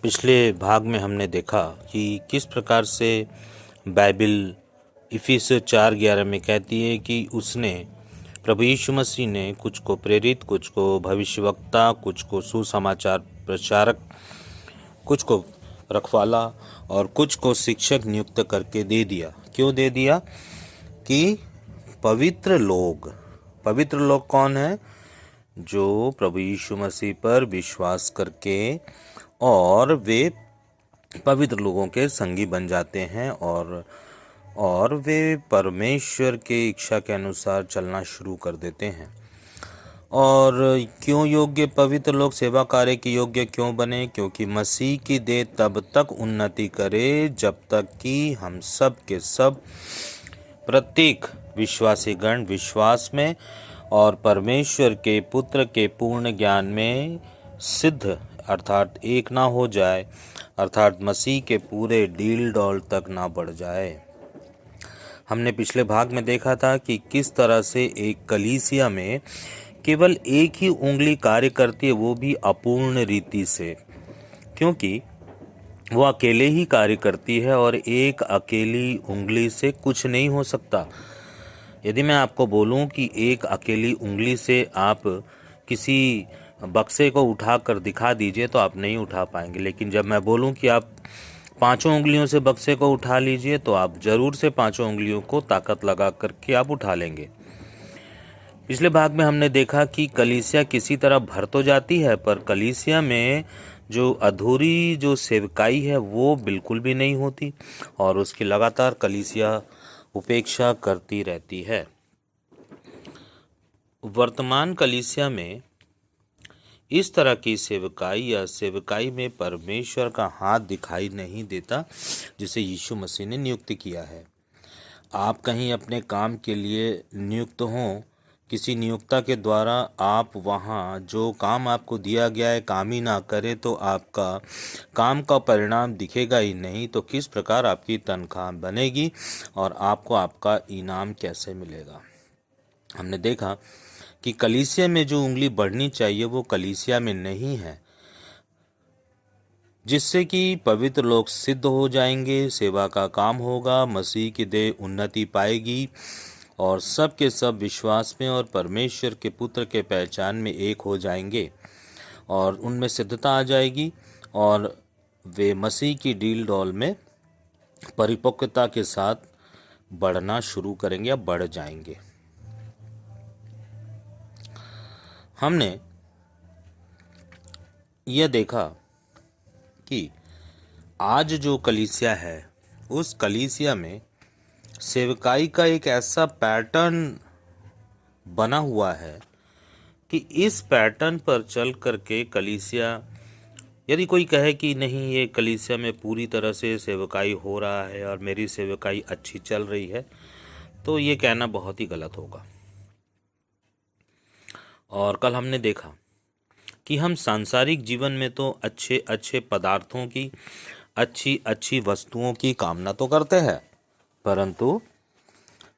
पिछले भाग में हमने देखा कि किस प्रकार से बाइबल इफिसियों 4:11 में कहती है कि उसने प्रभु यीशु मसीह ने कुछ को प्रेरित, कुछ को भविष्यवक्ता, कुछ को सुसमाचार प्रचारक, कुछ को रखवाला और कुछ को शिक्षक नियुक्त करके दे दिया। क्यों दे दिया? कि पवित्र लोग कौन है? जो प्रभु यीशु मसीह पर विश्वास करके और वे पवित्र लोगों के संगी बन जाते हैं और वे परमेश्वर के इच्छा के अनुसार चलना शुरू कर देते हैं। और क्यों योग्य पवित्र लोग सेवा कार्य के योग्य क्यों बने? क्योंकि मसीह की देह तब तक उन्नति करे जब तक कि हम सब के सब प्रत्येक विश्वासी गण विश्वास में और परमेश्वर के पुत्र के पूर्ण ज्ञान में सिद्ध अर्थात एक ना हो जाए, अर्थात मसीह के पूरे डील डॉल तक ना बढ़ जाए। हमने पिछले भाग में देखा था कि किस तरह से एक कलीसिया में केवल एक ही उंगली कार्य करती है, वो भी अपूर्ण रीति से, क्योंकि वो अकेले ही कार्य करती है और एक अकेली उंगली से कुछ नहीं हो सकता। यदि मैं आपको बोलूं कि एक अकेली उंगली से आप किसी बक्से को उठाकर दिखा दीजिए तो आप नहीं उठा पाएंगे, लेकिन जब मैं बोलूं कि आप 5 उंगलियों से बक्से को उठा लीजिए तो आप जरूर से 5 उंगलियों को ताकत लगा करके आप उठा लेंगे। पिछले भाग में हमने देखा कि कलीसिया किसी तरह भर तो जाती है, पर कलीसिया में जो अधूरी जो सेवकाई है वो बिल्कुल भी नहीं होती और उसकी लगातार कलीसिया उपेक्षा करती रहती है। वर्तमान कलीसिया में इस तरह की सेवकाई या सेवकाई में परमेश्वर का हाथ दिखाई नहीं देता जिसे यीशु मसीह ने नियुक्त किया है। आप कहीं अपने काम के लिए नियुक्त हों, किसी नियुक्ता के द्वारा आप वहाँ जो काम आपको दिया गया है काम ही ना करें तो आपका काम का परिणाम दिखेगा ही नहीं, तो किस प्रकार आपकी तनख्वाह बनेगी और आपको आपका इनाम कैसे मिलेगा। हमने देखा कि कलीसिया में जो उंगली बढ़नी चाहिए वो कलीसिया में नहीं है, जिससे कि पवित्र लोग सिद्ध हो जाएंगे, सेवा का काम होगा, मसीह की देह उन्नति पाएगी और सब के सब विश्वास में और परमेश्वर के पुत्र के पहचान में एक हो जाएंगे और उनमें सिद्धता आ जाएगी और वे मसीह की डील डॉल में परिपक्वता के साथ बढ़ना शुरू करेंगे या बढ़ जाएंगे। हमने यह देखा कि आज जो कलीसिया है उस कलीसिया में सेवकाई का एक ऐसा पैटर्न बना हुआ है कि इस पैटर्न पर चल करके कलीसिया, यदि कोई कहे कि नहीं ये कलीसिया में पूरी तरह से सेवकाई हो रहा है और मेरी सेवकाई अच्छी चल रही है, तो ये कहना बहुत ही गलत होगा। और कल हमने देखा कि हम सांसारिक जीवन में तो अच्छे अच्छे पदार्थों की, अच्छी अच्छी वस्तुओं की कामना तो करते हैं, परंतु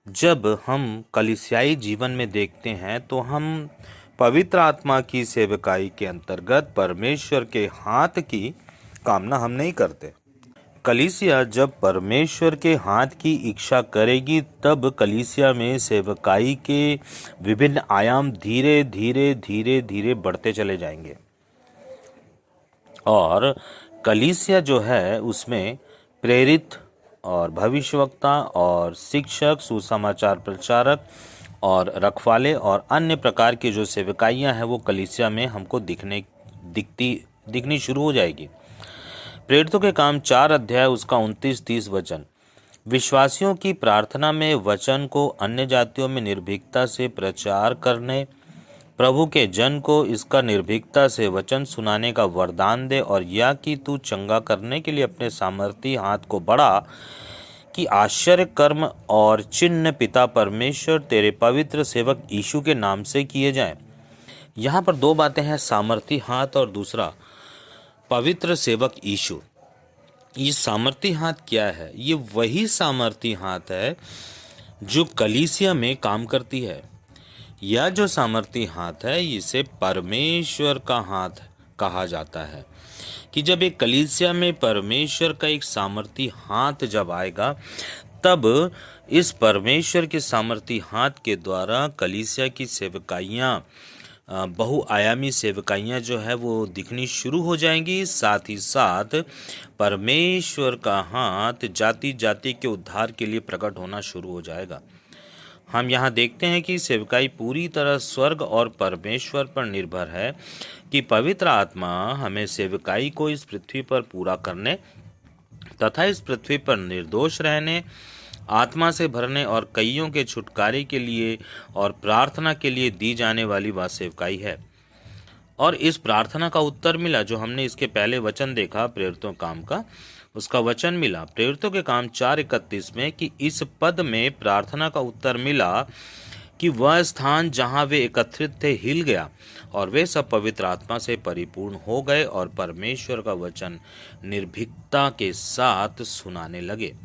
जब हम कलीसियाई जीवन में देखते हैं तो हम पवित्र आत्मा की सेवकाई के अंतर्गत परमेश्वर के हाथ की कामना हम नहीं करते। कलीसिया जब परमेश्वर के हाथ की इच्छा करेगी तब कलीसिया में सेवकाई के विभिन्न आयाम धीरे धीरे धीरे धीरे बढ़ते चले जाएंगे और कलीसिया जो है उसमें प्रेरित और भविष्यवक्ता और शिक्षक, सुसमाचार प्रचारक और रखवाले और अन्य प्रकार की जो सेवकाइयाँ हैं वो कलीसिया में हमको दिखनी शुरू हो जाएगी। प्रेरितों के काम 4 अध्याय उसका 29-30 वचन, विश्वासियों की प्रार्थना में वचन को अन्य जातियों में निर्भीकता से प्रचार करने, प्रभु के जन को इसका निर्भीकता से वचन सुनाने का वरदान दे और या कि तू चंगा करने के लिए अपने सामर्थी हाथ को बढ़ा कि आश्चर्य कर्म और चिन्ह पिता परमेश्वर तेरे पवित्र सेवक यीशु के नाम से किए जाएं। यहाँ पर 2 बातें हैं, सामर्थी हाथ और दूसरा पवित्र सेवक यीशु। ये सामर्थी हाथ क्या है? ये वही सामर्थी हाथ है जो कलीसिया में काम करती है। यह जो सामर्थी हाथ है इसे परमेश्वर का हाथ कहा जाता है कि जब एक कलीसिया में परमेश्वर का एक सामर्थी हाथ जब आएगा, तब इस परमेश्वर के सामर्थी हाथ के द्वारा कलीसिया की सेवकाइयाँ, बहुआयामी सेवकाइयाँ जो है वो दिखनी शुरू हो जाएंगी। साथ ही साथ परमेश्वर का हाथ जाति जाति के उद्धार के लिए प्रकट होना शुरू हो जाएगा। हम यहाँ देखते हैं कि सेवकाई पूरी तरह स्वर्ग और परमेश्वर पर निर्भर है कि पवित्र आत्मा हमें सेवकाई को इस पृथ्वी पर पूरा करने तथा इस पृथ्वी पर निर्दोष रहने, आत्मा से भरने और कईयों के छुटकारे के लिए और प्रार्थना के लिए दी जाने वाली वह सेवकाई है। और इस प्रार्थना का उत्तर मिला, जो हमने इसके पहले वचन देखा प्रेरितों काम का, उसका वचन मिला प्रेरितों के काम 4:31 में कि इस पद में प्रार्थना का उत्तर मिला कि वह स्थान जहां वे एकत्रित थे हिल गया और वे सब पवित्र आत्मा से परिपूर्ण हो गए और परमेश्वर का वचन निर्भीकता के साथ सुनाने लगे।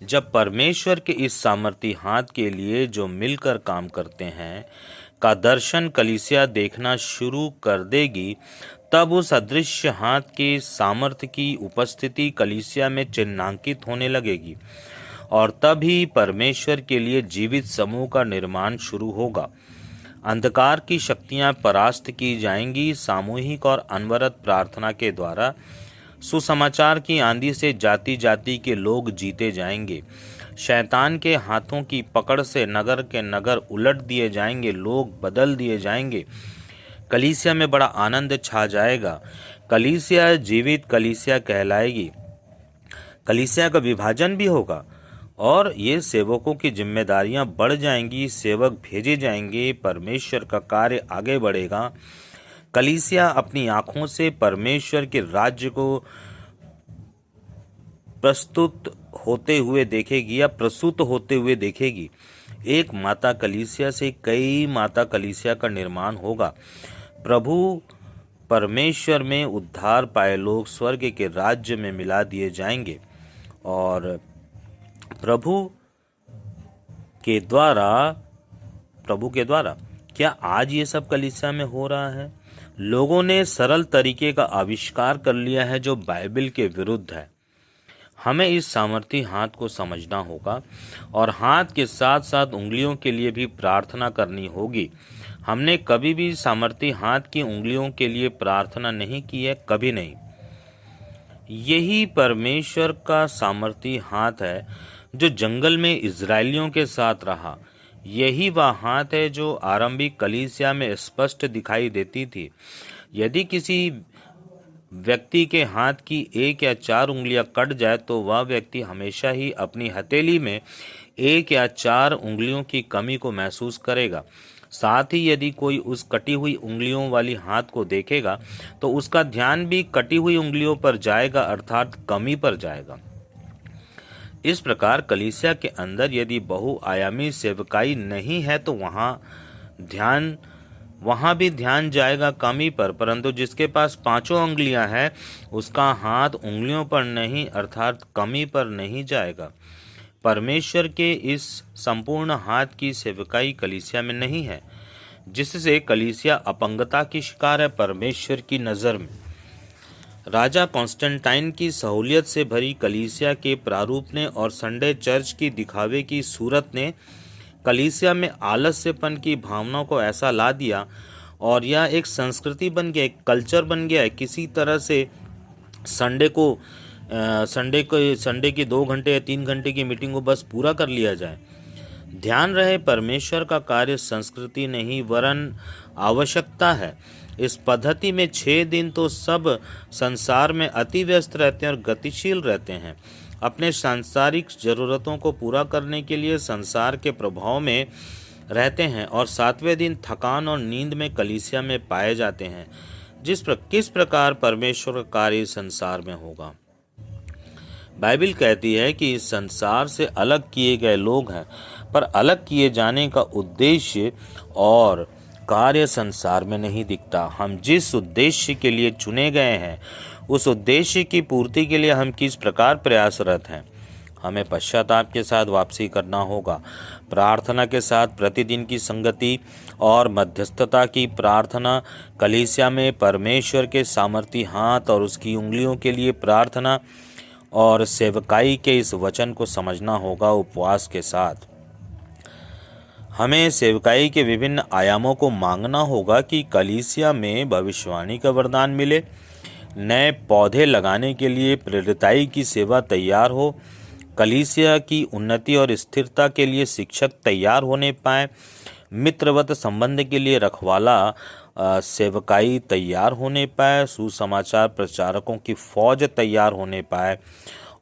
जब परमेश्वर के इस सामर्थी हाथ के लिए जो मिलकर काम करते हैं का दर्शन कलीसिया देखना शुरू कर देगी, तब उस अदृश्य हाथ के सामर्थ्य की उपस्थिति कलीसिया में चिन्हांकित होने लगेगी और तभी परमेश्वर के लिए जीवित समूह का निर्माण शुरू होगा। अंधकार की शक्तियां परास्त की जाएंगी। सामूहिक और अनवरत प्रार्थना के द्वारा सुसमाचार की आंधी से जाति जाति के लोग जीते जाएंगे। शैतान के हाथों की पकड़ से नगर के नगर उलट दिए जाएंगे, लोग बदल दिए जाएंगे। कलीसिया में बड़ा आनंद छा जाएगा। कलीसिया जीवित कलीसिया कहलाएगी। कलीसिया का विभाजन भी होगा और ये सेवकों की जिम्मेदारियां बढ़ जाएंगी, सेवक भेजे जाएंगे, परमेश्वर का कार्य आगे बढ़ेगा। कलीसिया अपनी आंखों से परमेश्वर के राज्य को प्रस्तुत होते हुए देखेगी या प्रसूत होते हुए देखेगी। एक माता कलीसिया से कई माता कलीसिया का निर्माण होगा। प्रभु परमेश्वर में उद्धार पाए लोग स्वर्ग के राज्य में मिला दिए जाएंगे और प्रभु के द्वारा क्या आज ये सब कलीसिया में हो रहा है? लोगों ने सरल तरीके का आविष्कार कर लिया है जो बाइबल के विरुद्ध है। हमें इस सामर्थी हाथ को समझना होगा और हाथ के साथ साथ उंगलियों के लिए भी प्रार्थना करनी होगी। हमने कभी भी सामर्थी हाथ की उंगलियों के लिए प्रार्थना नहीं की है, कभी नहीं। यही परमेश्वर का सामर्थी हाथ है जो जंगल में इजरायलियों के साथ रहा। यही वह हाथ है जो आरंभिक कलीसिया में स्पष्ट दिखाई देती थी। यदि किसी व्यक्ति के हाथ की 1 या 4 उंगलियां कट जाए तो वह व्यक्ति हमेशा ही अपनी हथेली में 1 या 4 उंगलियों की कमी को महसूस करेगा। साथ ही यदि कोई उस कटी हुई उंगलियों वाली हाथ को देखेगा तो उसका ध्यान भी कटी हुई उंगलियों पर जाएगा, अर्थात कमी पर जाएगा। इस प्रकार कलीसिया के अंदर यदि बहुआयामी सेवकाई नहीं है तो वहाँ भी ध्यान जाएगा कमी पर, परंतु जिसके पास 5 उंगलियां हैं उसका हाथ उंगलियों पर नहीं अर्थात कमी पर नहीं जाएगा। परमेश्वर के इस संपूर्ण हाथ की सेवकाई कलीसिया में नहीं है, जिससे कलीसिया अपंगता की शिकार है परमेश्वर की नज़र में। राजा कॉन्स्टेंटाइन की सहूलियत से भरी कलीसिया के प्रारूप ने और संडे चर्च की दिखावे की सूरत ने कलीसिया में आलस्यपन की भावनाओं को ऐसा ला दिया और यह एक संस्कृति बन गया, एक कल्चर बन गया है। किसी तरह से संडे की 2 घंटे या 3 घंटे की मीटिंग को बस पूरा कर लिया जाए। ध्यान रहे, परमेश्वर का कार्य संस्कृति नहीं वरन आवश्यकता है। इस पद्धति में 6 दिन तो सब संसार में अति व्यस्त रहते हैं और गतिशील रहते हैं, अपने सांसारिक जरूरतों को पूरा करने के लिए संसार के प्रभाव में रहते हैं और 7वें दिन थकान और नींद में कलीसिया में पाए जाते हैं। किस प्रकार परमेश्वर का कार्य संसार में होगा? बाइबल कहती है कि इस संसार से अलग किए गए लोग हैं, पर अलग किए जाने का उद्देश्य और कार्य संसार में नहीं दिखता। हम जिस उद्देश्य के लिए चुने गए हैं उस उद्देश्य की पूर्ति के लिए हम किस प्रकार प्रयासरत हैं। हमें पश्चाताप के साथ वापसी करना होगा। प्रार्थना के साथ प्रतिदिन की संगति और मध्यस्थता की प्रार्थना, कलीसिया में परमेश्वर के सामर्थी हाथ और उसकी उंगलियों के लिए प्रार्थना और सेवकाई के इस वचन को समझना होगा। उपवास के साथ हमें सेवकाई के विभिन्न आयामों को मांगना होगा कि कलीसिया में भविष्यवाणी का वरदान मिले, नए पौधे लगाने के लिए प्रेरिताई की सेवा तैयार हो, कलीसिया की उन्नति और स्थिरता के लिए शिक्षक तैयार होने पाए, मित्रवत संबंध के लिए रखवाला सेवकाई तैयार होने पाए, सुसमाचार प्रचारकों की फौज तैयार होने पाए,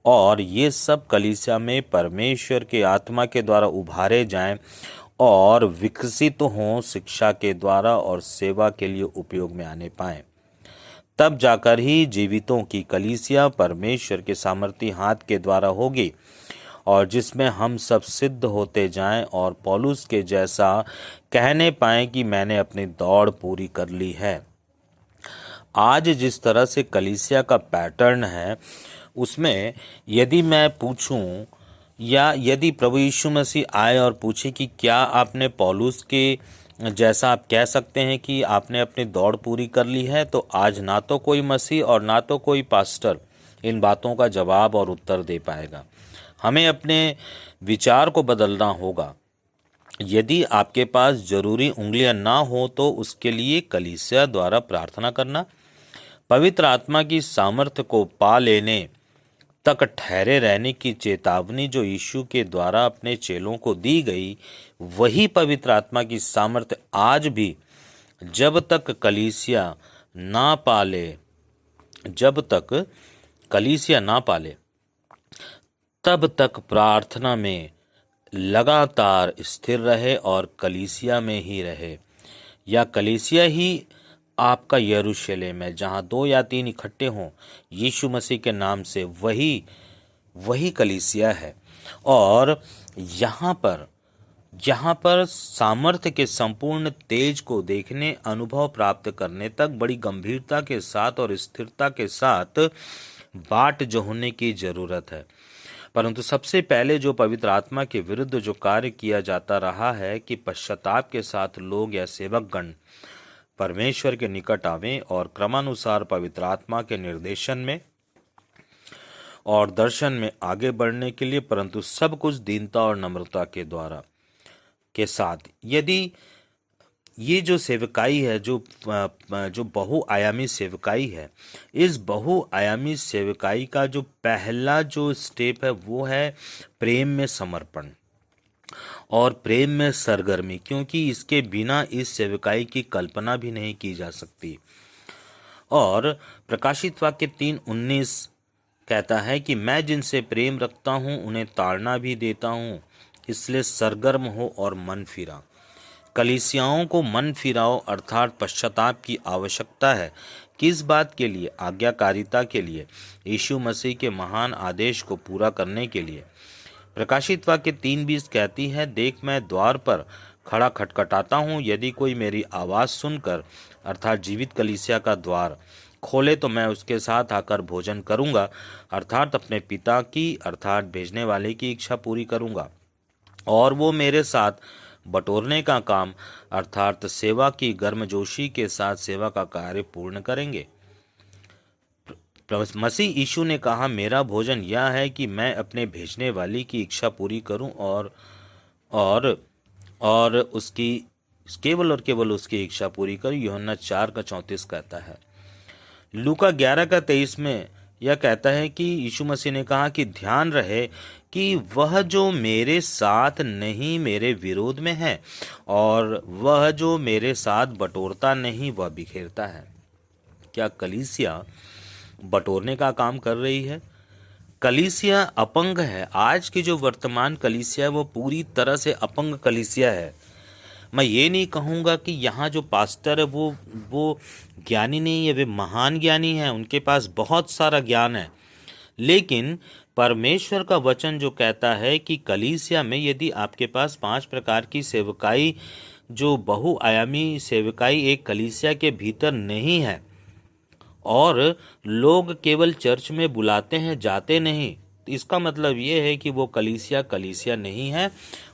और ये सब कलीसिया में परमेश्वर के आत्मा के द्वारा उभारे जाएं और विकसित हों, शिक्षा के द्वारा और सेवा के लिए उपयोग में आने पाएं। तब जाकर ही जीवितों की कलीसिया परमेश्वर के सामर्थी हाथ के द्वारा होगी और जिसमें हम सब सिद्ध होते जाएं और पौलुस के जैसा कहने पाएं कि मैंने अपनी दौड़ पूरी कर ली है। आज जिस तरह से कलीसिया का पैटर्न है, उसमें यदि मैं पूछूं या यदि प्रभु यीशु मसीह आए और पूछे कि क्या आपने पौलुस के जैसा आप कह सकते हैं कि आपने अपनी दौड़ पूरी कर ली है, तो आज ना तो कोई मसीह और ना तो कोई पास्टर इन बातों का जवाब और उत्तर दे पाएगा। हमें अपने विचार को बदलना होगा। यदि आपके पास जरूरी उंगलियां ना हो तो उसके लिए कलीसिया द्वारा प्रार्थना करना, पवित्र आत्मा की सामर्थ्य को पा लेने तक ठहरे रहने की चेतावनी जो यीशु के द्वारा अपने चेलों को दी गई, वही पवित्र आत्मा की सामर्थ्य आज भी जब तक कलीसिया ना पाले तब तक प्रार्थना में लगातार स्थिर रहे और कलीसिया में ही रहे। या कलीसिया ही आपका यरूशलेम है, जहाँ 2 या 3 इकट्ठे हों यीशु मसीह के नाम से, वही कलीसिया है। और यहाँ पर सामर्थ्य के संपूर्ण तेज को देखने, अनुभव प्राप्त करने तक बड़ी गंभीरता के साथ और स्थिरता के साथ बाट जोहने की जरूरत है। परंतु सबसे पहले जो पवित्र आत्मा के विरुद्ध जो कार्य किया जाता रहा है कि पश्चाताप के साथ लोग या सेवकगण परमेश्वर के निकट आवें और क्रमानुसार पवित्र आत्मा के निर्देशन में और दर्शन में आगे बढ़ने के लिए, परंतु सब कुछ दीनता और नम्रता के साथ। यदि ये जो सेवकाई है, जो बहुआयामी सेवकाई है, इस बहुआयामी सेवकाई का जो पहला जो स्टेप है वो है प्रेम में समर्पण और प्रेम में सरगर्मी, क्योंकि इसके बिना इस सेवकाई की कल्पना भी नहीं की जा सकती। और प्रकाशित वाक्य 3:19 कहता है कि मैं जिनसे प्रेम रखता हूँ उन्हें ताड़ना भी देता हूँ, इसलिए सरगर्म हो और मन फिरा। कलीसियाओं को मन फिराओ अर्थात पश्चाताप की आवश्यकता है। किस बात के लिए? आज्ञाकारिता के लिए, यीशु मसीह के महान आदेश को पूरा करने के लिए। प्रकाशित वाक्य 3:20 कहती है, देख मैं द्वार पर खड़ा खटखटाता हूँ, यदि कोई मेरी आवाज़ सुनकर अर्थात जीवित कलीसिया का द्वार खोले तो मैं उसके साथ आकर भोजन करूँगा, अर्थात अपने पिता की अर्थात भेजने वाले की इच्छा पूरी करूँगा, और वो मेरे साथ बटोरने का काम अर्थात सेवा की गर्मजोशी के साथ सेवा का कार्य पूर्ण करेंगे। मसीह यीशु ने कहा, मेरा भोजन यह है कि मैं अपने भेजने वाली की इच्छा पूरी करूं और उसकी केवल उसकी इच्छा पूरी करूं। यूहन्ना 4:34 कहता है। लूका 11:23 में यह कहता है कि यीशु मसीह ने कहा कि ध्यान रहे कि वह जो मेरे साथ नहीं मेरे विरोध में है, और वह जो मेरे साथ बटोरता नहीं वह बिखेरता है। क्या कलीसिया बटोरने का काम कर रही है? कलीसिया अपंग है। आज की जो वर्तमान कलीसिया है वो पूरी तरह से अपंग कलीसिया है। मैं ये नहीं कहूँगा कि यहाँ जो पास्टर है वो ज्ञानी नहीं है, वे महान ज्ञानी हैं, उनके पास बहुत सारा ज्ञान है, लेकिन परमेश्वर का वचन जो कहता है कि कलीसिया में यदि आपके पास 5 प्रकार की सेवकाई, जो बहुआयामी सेवकाई एक कलीसिया के भीतर नहीं है, और लोग केवल चर्च में बुलाते हैं, जाते नहीं, इसका मतलब ये है कि वो कलीसिया कलीसिया नहीं है,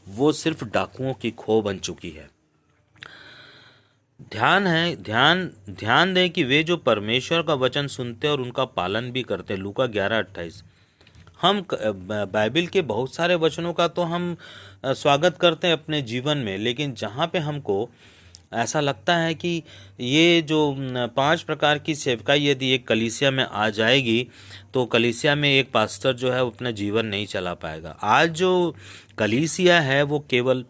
वो सिर्फ डाकुओं की खो बन चुकी है। ध्यान दें कि वे जो परमेश्वर का वचन सुनते और उनका पालन भी करते, लूका 11:28। हम बाइबल के बहुत सारे वचनों का तो हम स्वागत करते हैं अपने जीवन में, लेकिन जहाँ पे हमको ऐसा लगता है कि ये जो 5 प्रकार की सेवकाई यदि एक कलीसिया में आ जाएगी तो कलीसिया में एक पास्टर जो है वो अपना जीवन नहीं चला पाएगा। आज जो कलीसिया है वो केवल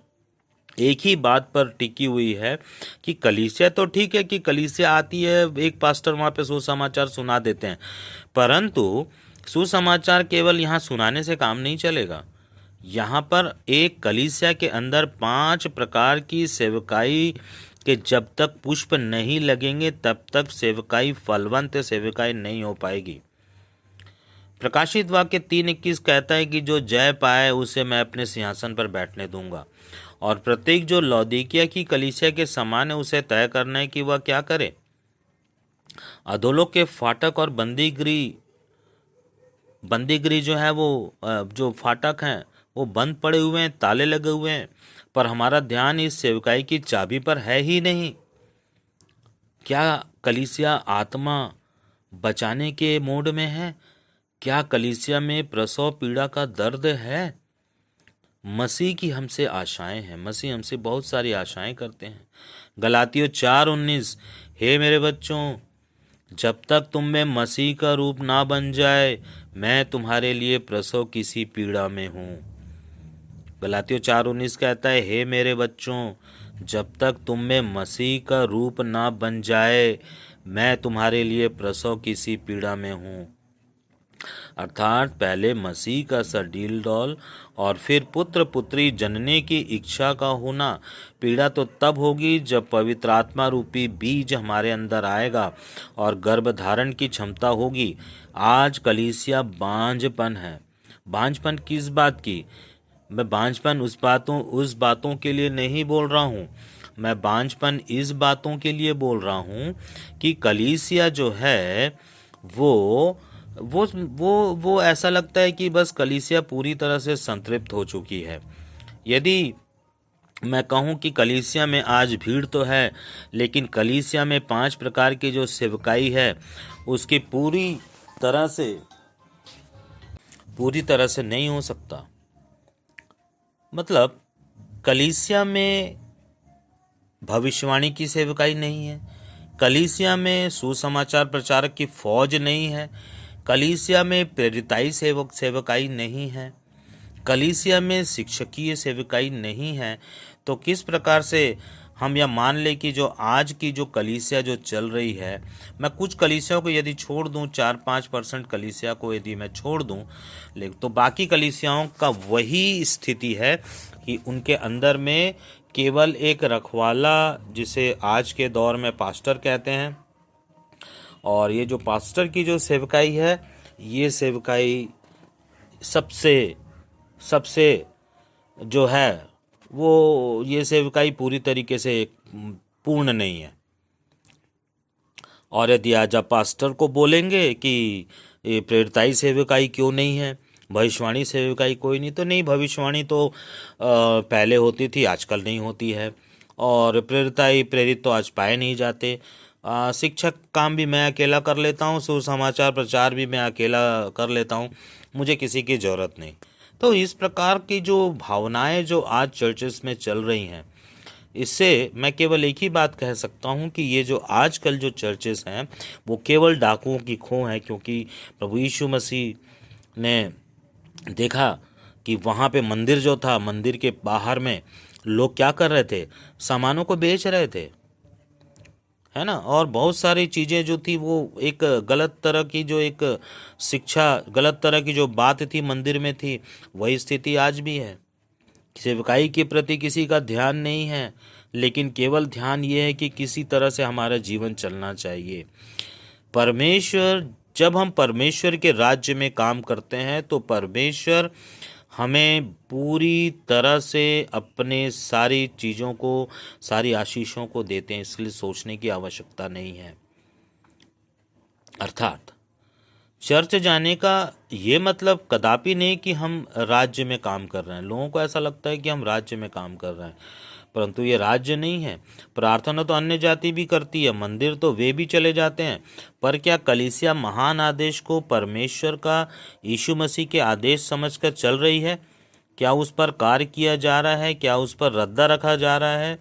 एक ही बात पर टिकी हुई है कि कलीसिया तो ठीक है कि कलीसिया आती है, एक पास्टर वहाँ पे सुसमाचार सुना देते हैं, परंतु सुसमाचार केवल यहाँ सुनाने से काम नहीं चलेगा। यहाँ पर एक कलीसिया के अंदर 5 प्रकार की सेवकाई के जब तक पुष्प नहीं लगेंगे तब तक सेवकाई फलवंत सेवकाई नहीं हो पाएगी। प्रकाशित वाक्य 3:21 कहता है कि जो जय पाए उसे मैं अपने सिंहासन पर बैठने दूंगा, और प्रत्येक जो लौदीकिया की कलीसिया के समान है उसे तय करना है कि वह क्या करे। अधोलोक के फाटक और बंदीगृह जो है वो जो फाटक हैं वो बंद पड़े हुए हैं, ताले लगे हुए हैं, पर हमारा ध्यान इस सेवकाई की चाबी पर है ही नहीं। क्या कलीसिया आत्मा बचाने के मोड में है? क्या कलीसिया में प्रसव पीड़ा का दर्द है? मसीह की हमसे आशाएं हैं, मसीह हमसे बहुत सारी आशाएं करते हैं। गलातियों 4:19, हे मेरे बच्चों, जब तक तुम में मसीह का रूप ना बन जाए मैं तुम्हारे लिए प्रसव किसी पीड़ा में हूँ। गलातियों 4:19 कहता है, हे मेरे बच्चों, जब तक तुम में मसीह का रूप ना बन जाए मैं तुम्हारे लिए प्रसव किसी पीड़ा में हूँ। अर्थात पहले मसीह का सडील डॉल और फिर पुत्र पुत्री जनने की इच्छा का होना। पीड़ा तो तब होगी जब पवित्र आत्मा रूपी बीज हमारे अंदर आएगा और गर्भधारण की क्षमता होगी। आज कलीसिया बांझपन है। बांझपन किस बात की? मैं बांझपन उस बातों के लिए नहीं बोल रहा हूँ, मैं बांझपन इस बातों के लिए बोल रहा हूँ कि कलीसिया जो है वो ऐसा लगता है कि बस कलीसिया पूरी तरह से संतृप्त हो चुकी है। यदि मैं कहूँ कि कलीसिया में आज भीड़ तो है, लेकिन कलीसिया में 5 प्रकार की जो सेवकाई है उसकी पूरी तरह से नहीं हो सकता। मतलब कलीसिया में भविष्यवाणी की सेवकाई नहीं है, कलीसिया में सुसमाचार प्रचारक की फौज नहीं है, कलीसिया में प्रेरिताई सेवकाई नहीं है, कलीसिया में शिक्षकीय सेवकाई नहीं है, तो किस प्रकार से हम यह मान ले कि जो आज की जो कलीसिया जो चल रही है, मैं कुछ कलीसियाओं को यदि छोड़ दूं, 4-5% कलीसिया को यदि मैं छोड़ दूं, तो बाकी कलीसियाओं का वही स्थिति है कि उनके अंदर में केवल एक रखवाला, जिसे आज के दौर में पास्टर कहते हैं, और ये जो पास्टर की जो सेवकाई है, ये सेवकाई सबसे जो है वो ये सेवकाई पूरी तरीके से पूर्ण नहीं है। और यदि आज आप पास्टर को बोलेंगे कि ये प्रेरिताई सेवकाई क्यों नहीं है, भविष्यवाणी सेवकाई कोई नहीं, तो नहीं, भविष्यवाणी तो पहले होती थी, आजकल नहीं होती है, और प्रेरित तो आज पाए नहीं जाते। शिक्षक काम भी मैं अकेला कर लेता हूँ, सुसमाचार प्रचार भी मैं अकेला कर लेता हूँ, मुझे किसी की ज़रूरत नहीं। तो इस प्रकार की जो भावनाएं जो आज चर्चेस में चल रही हैं, इससे मैं केवल एक ही बात कह सकता हूँ कि ये जो आजकल जो चर्चेस हैं वो केवल डाकुओं की खो हैं, क्योंकि प्रभु यीशु मसीह ने देखा कि वहाँ पे मंदिर जो था, मंदिर के बाहर में लोग क्या कर रहे थे, सामानों को बेच रहे थे, है ना, और बहुत सारी चीज़ें जो थी वो एक गलत तरह की जो एक शिक्षा, गलत तरह की जो बात थी मंदिर में थी, वही स्थिति आज भी है। सेवकाई के प्रति किसी का ध्यान नहीं है, लेकिन केवल ध्यान ये है कि किसी तरह से हमारा जीवन चलना चाहिए। जब हम परमेश्वर के राज्य में काम करते हैं तो परमेश्वर हमें पूरी तरह से अपने सारी चीज़ों को, सारी आशीषों को देते हैं, इसलिए सोचने की आवश्यकता नहीं है। अर्थात चर्च जाने का ये मतलब कदापि नहीं कि हम राज्य में काम कर रहे हैं। लोगों को ऐसा लगता है कि हम राज्य में काम कर रहे हैं, परंतु ये राज्य नहीं है। प्रार्थना तो अन्य जाति भी करती है, मंदिर तो वे भी चले जाते हैं, पर क्या कलीसिया महान आदेश को परमेश्वर का यीशु मसीह के आदेश समझकर चल रही है? क्या उस पर कार्य किया जा रहा है? क्या उस पर रद्दा रखा जा रहा है?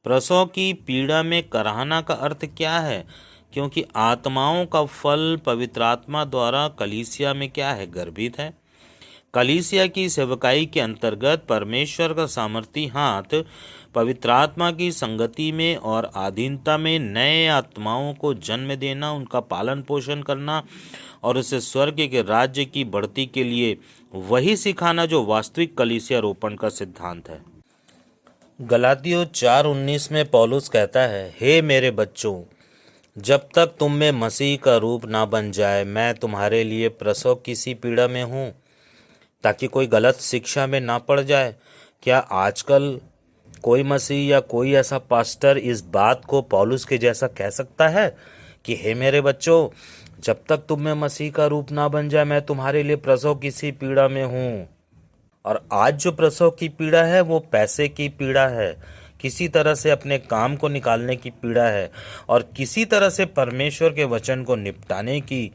प्रसव की पीड़ा में कराहना का अर्थ क्या है? क्योंकि आत्माओं का फल पवित्र आत्मा द्वारा कलीसिया में क्या है? गर्भित है। कलीसिया की सेवकाई के अंतर्गत परमेश्वर का सामर्थी हाथ पवित्र आत्मा की संगति में और अधीनता में नए आत्माओं को जन्म देना, उनका पालन पोषण करना और उसे स्वर्ग के राज्य की बढ़ती के लिए वही सिखाना जो वास्तविक कलीसिया रोपण का सिद्धांत है। गलातियों 4:19 में पौलुस कहता है, हे मेरे बच्चों, जब तक तुम में मसीह का रूप ना बन जाए, मैं तुम्हारे लिए प्रसव की सी पीड़ा में हूँ, ताकि कोई गलत शिक्षा में ना पड़ जाए। क्या आजकल कोई मसीह या कोई ऐसा पास्टर इस बात को पौलुस के जैसा कह सकता है कि हे मेरे बच्चों, जब तक तुम में मसीह का रूप ना बन जाए, मैं तुम्हारे लिए प्रसव की सी पीड़ा में हूँ? और आज जो प्रसव की पीड़ा है वो पैसे की पीड़ा है, किसी तरह से अपने काम को निकालने की पीड़ा है, और किसी तरह से परमेश्वर के वचन को निपटाने की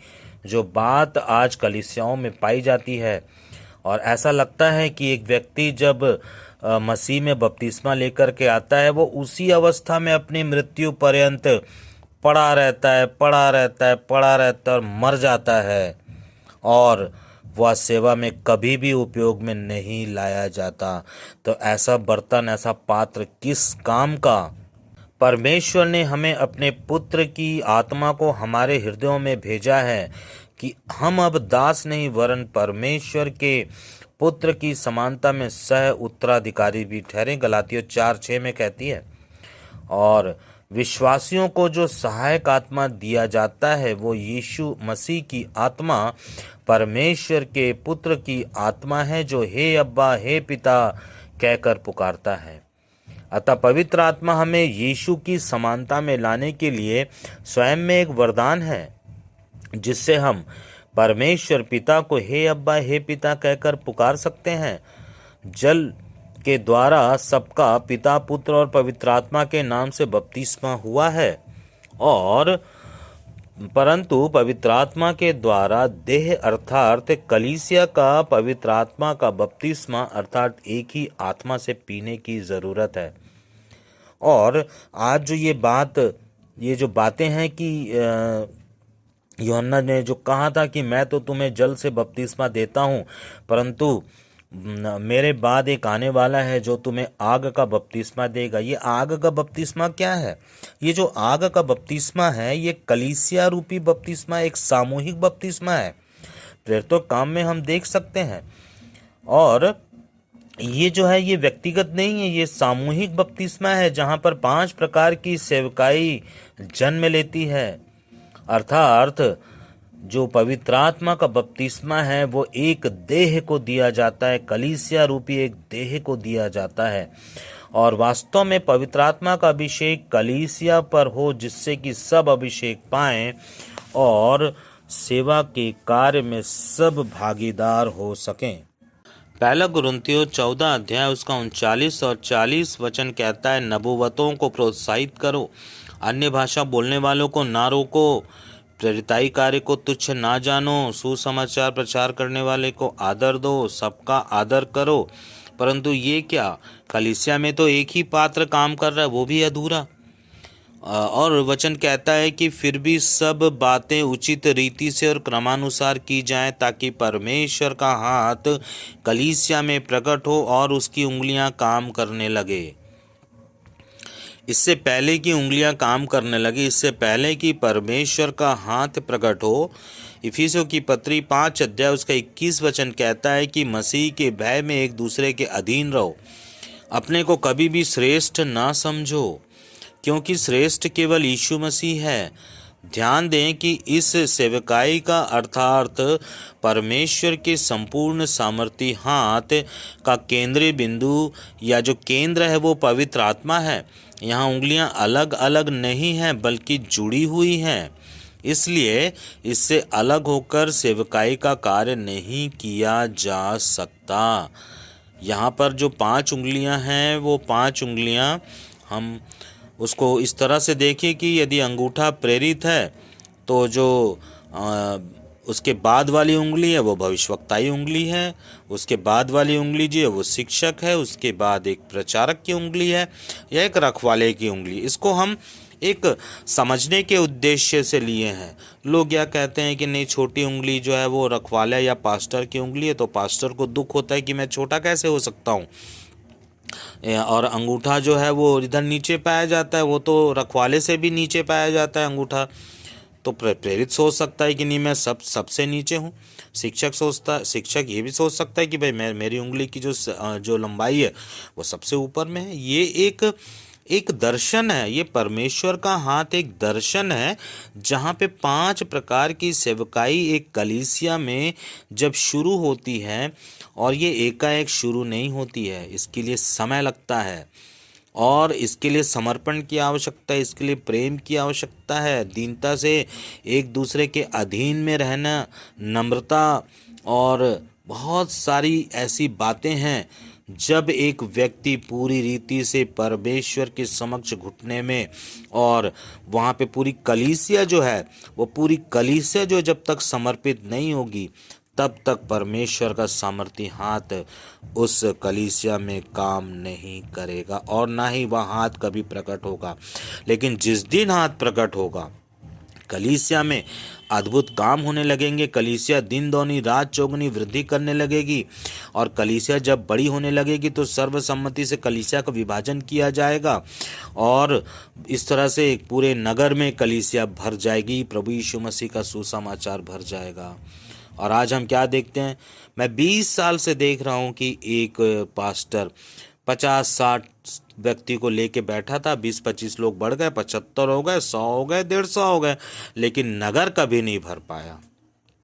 जो बात आज कलीसियाओं में पाई जाती है। और ऐसा लगता है कि एक व्यक्ति जब मसीह में बपतिस्मा लेकर के आता है, वो उसी अवस्था में अपनी मृत्यु पर्यंत पड़ा रहता है और मर जाता है, और वह सेवा में कभी भी उपयोग में नहीं लाया जाता। तो ऐसा बर्तन, ऐसा पात्र किस काम का? परमेश्वर ने हमें अपने पुत्र की आत्मा को हमारे हृदयों में भेजा है कि हम अब दास नहीं वरन परमेश्वर के पुत्र की समानता में सह उत्तराधिकारी भी ठहरे, गलातियों 4:6 में कहती है। और विश्वासियों को जो सहायक आत्मा दिया जाता है वो यीशु मसीह की आत्मा परमेश्वर के पुत्र की आत्मा है, जो हे अब्बा, हे पिता कहकर पुकारता है। अतः पवित्र आत्मा हमें यीशु की समानता में लाने के लिए स्वयं में एक वरदान है, जिससे हम परमेश्वर पिता को हे अब्बा, हे पिता कहकर पुकार सकते हैं। जल के द्वारा सबका पिता, पुत्र और पवित्र आत्मा के नाम से बपतिस्मा हुआ है, और परंतु पवित्र आत्मा के द्वारा देह अर्थात कलीसिया का पवित्र आत्मा का बपतिस्मा अर्थात एक ही आत्मा से पीने की ज़रूरत है। और आज जो ये जो बातें हैं कि यूहन्ना ने जो कहा था कि मैं तो तुम्हें जल से बपतिस्मा देता हूँ, परंतु मेरे बाद एक आने वाला है जो तुम्हें आग का बपतिस्मा देगा। ये आग का बपतिस्मा क्या है? ये जो आग का बपतिस्मा है, ये कलीसिया रूपी बपतिस्मा, एक सामूहिक बपतिस्मा है। प्रेरितों काम में हम देख सकते हैं। और ये जो है ये व्यक्तिगत नहीं है, ये सामूहिक बपतिस्मा है, जहाँ पर 5 प्रकार की सेवकाई जन्म लेती है। अर्थात जो पवित्र आत्मा का बपतिस्मा है वो एक देह को दिया जाता है, कलीसिया रूपी एक देह को दिया जाता है। और वास्तव में पवित्र आत्मा का अभिषेक कलीसिया पर हो, जिससे कि सब अभिषेक पाएं और सेवा के कार्य में सब भागीदार हो सकें। पहला कुरिन्थियों 14 अध्याय उसका 39 और 40 वचन कहता है, नबूवतों को प्रोत्साहित करो, अन्य भाषा बोलने वालों को ना रोको, प्रेरिताई कार्य को तुच्छ ना जानो, सुसमाचार प्रचार करने वाले को आदर दो, सबका आदर करो। परंतु ये क्या, कलीसिया में तो एक ही पात्र काम कर रहा है, वो भी अधूरा। और वचन कहता है कि फिर भी सब बातें उचित रीति से और क्रमानुसार की जाएं, ताकि परमेश्वर का हाथ कलीसिया में प्रकट हो और उसकी उंगलियां काम करने लगे। इससे पहले कि उंगलियां काम करने लगी, इससे पहले कि परमेश्वर का हाथ प्रकट हो, इफिसियों की पत्री 5 अध्याय उसका 21 वचन कहता है कि मसीह के भय में एक दूसरे के अधीन रहो, अपने को कभी भी श्रेष्ठ ना समझो, क्योंकि श्रेष्ठ केवल यीशु मसीह है। ध्यान दें कि इस सेवकाई का अर्थात परमेश्वर के संपूर्ण सामर्थी हाथ का केंद्रीय बिंदु या जो केंद्र है वो पवित्र आत्मा है। यहाँ उंगलियां अलग अलग नहीं हैं बल्कि जुड़ी हुई हैं। इसलिए इससे अलग होकर सेवकाई का कार्य नहीं किया जा सकता। यहाँ पर जो 5 उंगलियां हैं वो 5 उंगलियां हम उसको इस तरह से देखिए कि यदि अंगूठा प्रेरित है तो जो उसके बाद वाली उंगली है वो भविष्यवक्ताई उंगली है, उसके बाद वाली उंगली जो है वो शिक्षक है, उसके बाद एक प्रचारक की उंगली है या एक रखवाले की उंगली। इसको हम एक समझने के उद्देश्य से लिए हैं। लोग क्या कहते हैं कि नहीं, छोटी उंगली जो है वो रखवाले या पास्टर की उंगली है, तो पास्टर को दुख होता है कि मैं छोटा कैसे हो सकता हूँ, और अंगूठा जो है वो इधर नीचे पाया जाता है, वो तो रखवाले से भी नीचे पाया जाता है अंगूठा। तो प्रेरित सोच सकता है कि नहीं, मैं सबसे नीचे हूँ। शिक्षक ये भी सोच सकता है कि भाई मेरी उंगली की जो लंबाई है वो सबसे ऊपर में है। ये एक दर्शन है, ये परमेश्वर का हाथ एक दर्शन है, जहाँ पे 5 प्रकार की सेवकाई एक कलीसिया में जब शुरू होती है, और ये एकाएक शुरू नहीं होती है, इसके लिए समय लगता है और इसके लिए समर्पण की आवश्यकता है, इसके लिए प्रेम की आवश्यकता है, दीनता से एक दूसरे के अधीन में रहना, नम्रता, और बहुत सारी ऐसी बातें हैं। जब एक व्यक्ति पूरी रीति से परमेश्वर के समक्ष घुटने में, और वहाँ पे पूरी कलीसिया जो है वो पूरी कलीसिया जो जब तक समर्पित नहीं होगी तब तक परमेश्वर का सामर्थी हाथ उस कलीसिया में काम नहीं करेगा और ना ही वह हाथ कभी प्रकट होगा। लेकिन जिस दिन हाथ प्रकट होगा, कलीसिया में अद्भुत काम होने लगेंगे, कलीसिया दिन दोनी रात चौगुनी वृद्धि करने लगेगी, और कलीसिया जब बड़ी होने लगेगी तो सर्वसम्मति से कलीसिया का विभाजन किया जाएगा, और इस तरह से पूरे नगर में कलीसिया भर जाएगी, प्रभु यीशु मसीह का सुसमाचार भर जाएगा। और आज हम क्या देखते हैं, मैं 20 साल से देख रहा हूँ कि एक पास्टर 50-60 व्यक्ति को लेके बैठा था, 20-25 लोग बढ़ गए, 75 हो गए, 100 हो गए, 150 हो गए, लेकिन नगर कभी नहीं भर पाया।